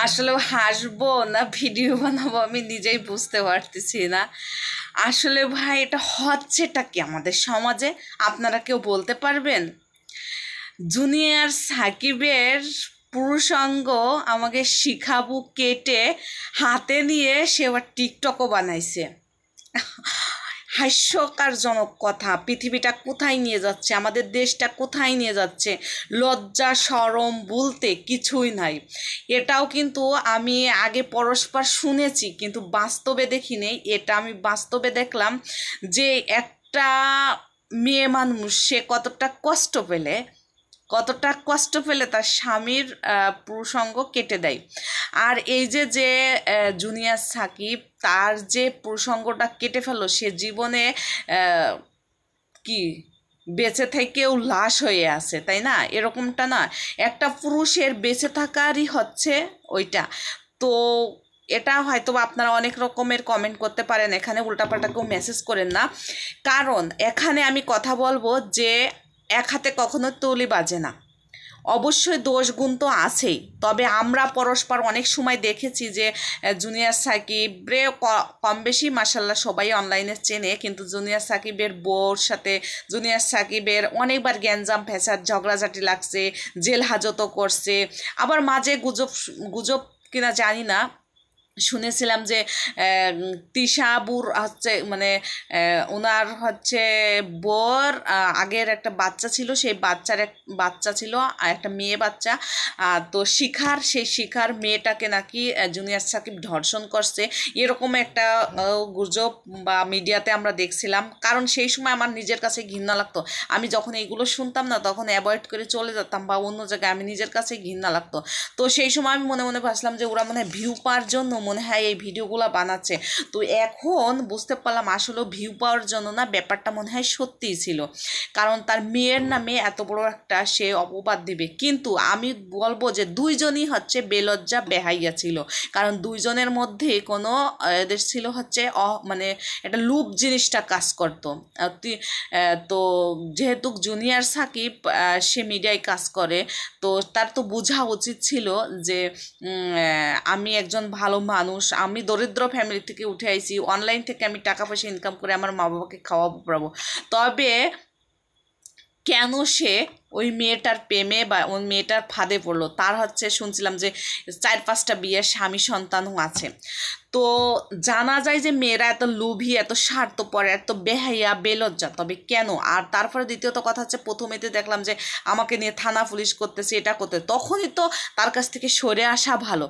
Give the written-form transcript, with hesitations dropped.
আসলে হাসবো না ভিডিও বানাবো আমি নিজেই বুঝতে পারতেছি না। আসলে ভাই এটা হচ্ছেটা কি আমাদের সমাজে, আপনারা কেউ বলতে পারবেন? জুনিয়র সাকিবের পুরুষাঙ্গ আমাকে শিখাবু কেটে হাতে নিয়ে সে আবার টিকটকও বানাইছে। হাস্যকরজনক কথা। পৃথিবীটা কোথায় নিয়ে যাচ্ছে, আমাদের দেশটা কোথায় নিয়ে যাচ্ছে, লজ্জা শরম বলতে কিছুই নাই। এটাও কিন্তু আমি আগে পরস্পর শুনেছি কিন্তু বাস্তবে দেখি নেই। এটা আমি বাস্তবে দেখলাম যে একটা মেয়ে মানুষ সে কতটা কষ্ট পেলে তার স্বামীর পুরুষাঙ্গ কেটে দেয়। আর এই যে যে জুনিয়র সাকিব তার যে পুরুষাঙ্গটা কেটে ফেললো, সে জীবনে কি বেঁচে থেকেও লাশ হয়ে আছে, তাই না? এরকমটা না, একটা পুরুষের বেঁচে থাকারই হচ্ছে ওইটা। তো এটা হয়তো আপনারা অনেক রকমের কমেন্ট করতে পারেন, এখানে উল্টাপাল্টা কেউ মেসেজ করেন না। কারণ এখানে আমি কথা বলবো যে এক হাতে কখনো তুলি বাজে না। অবশ্যই দোষ গুণ তো আছেই, তবে আমরা পরস্পর অনেক সময় দেখেছি যে জুনিয়র সাকিবরে কম বেশি মাসাল্লাহ সবাই অনলাইনে চেনে, কিন্তু জুনিয়র সাকিবের বউর সাথে জুনিয়র সাকিবের অনেকবার গ্যাঞ্জাম ফ্যাসাদ ঝগড়াঝাটি লাগছে, জেল হাজতও করছে। আবার মাঝে গুজব গুজব কিনা জানি না, শুনেছিলাম যে তিশাবুর হচ্ছে মানে ওনার হচ্ছে বোর আগের একটা বাচ্চা ছিল, সেই বাচ্চা ছিল আর একটা মেয়ে বাচ্চা। তো সেই শিখার মেয়েটাকে নাকি জুনিয়র সাকিব ধর্ষণ করছে, এরকম একটা গুজব বা মিডিয়াতে আমরা দেখছিলাম। কারণ সেই সময় আমার নিজের কাছে ঘৃণা লাগতো, আমি যখন এইগুলো শুনতাম না তখন অ্যাভয়েড করে চলে যেতাম বা অন্য জায়গায়, আমি নিজের কাছে ঘৃণা লাগতো। তো সেই সময় আমি মনে মনে ভাবছিলাম যে ওরা মনে হয় ভিউ পাওয়ার জন্য মনে হয় এই ভিডিওগুলো বানাচ্ছে। তো এখন বুঝতে পারলাম আসলে ভিউ পাওয়ার জন্য না, ব্যাপারটা মনে হয় সত্যিই ছিল। কারণ তার মেয়ের নামে এত বড় একটা সে অপবাদ দিবে। কিন্তু আমি বলবো যে দুইজনই হচ্ছে বেলজ্জা বেহাইয়া ছিল, কারণ দুইজনের মধ্যে কোনো এদের ছিল হচ্ছে মানে একটা লুপ জিনিসটা কাজ করতো। তো যেহেতু জুনিয়র সাকিব সে মিডিয়ায় কাজ করে, তো তার তো বোঝা উচিত ছিল যে আমি একজন ভালো মানুষ, আমি দরিদ্র ফ্যামিলি থেকে উঠে আইছি, অনলাইন থেকে আমি টাকা পয়সা ইনকাম করে আমার মা বাবাকে খাওয়াবো পারবো। তবে কেন সে ওই মেয়েটার প্রেমে বা ওই মেয়েটার ফাঁদে পড়লো? তার হচ্ছে শুনছিলাম যে 4-5টা বিয়ের স্বামী সন্তানও আছে। তো জানা যায় যে মেয়েরা এত লোভী, এত স্বার্থপর, এত বেহাইয়া বেলজ্জা, তবে কেন? আর তারপরে দ্বিতীয়ত কথা হচ্ছে, প্রথমেতে দেখলাম যে আমাকে নিয়ে থানা পুলিশ করতেছে, এটা করতে, তখনই তো তার কাছ থেকে সরে আসা ভালো।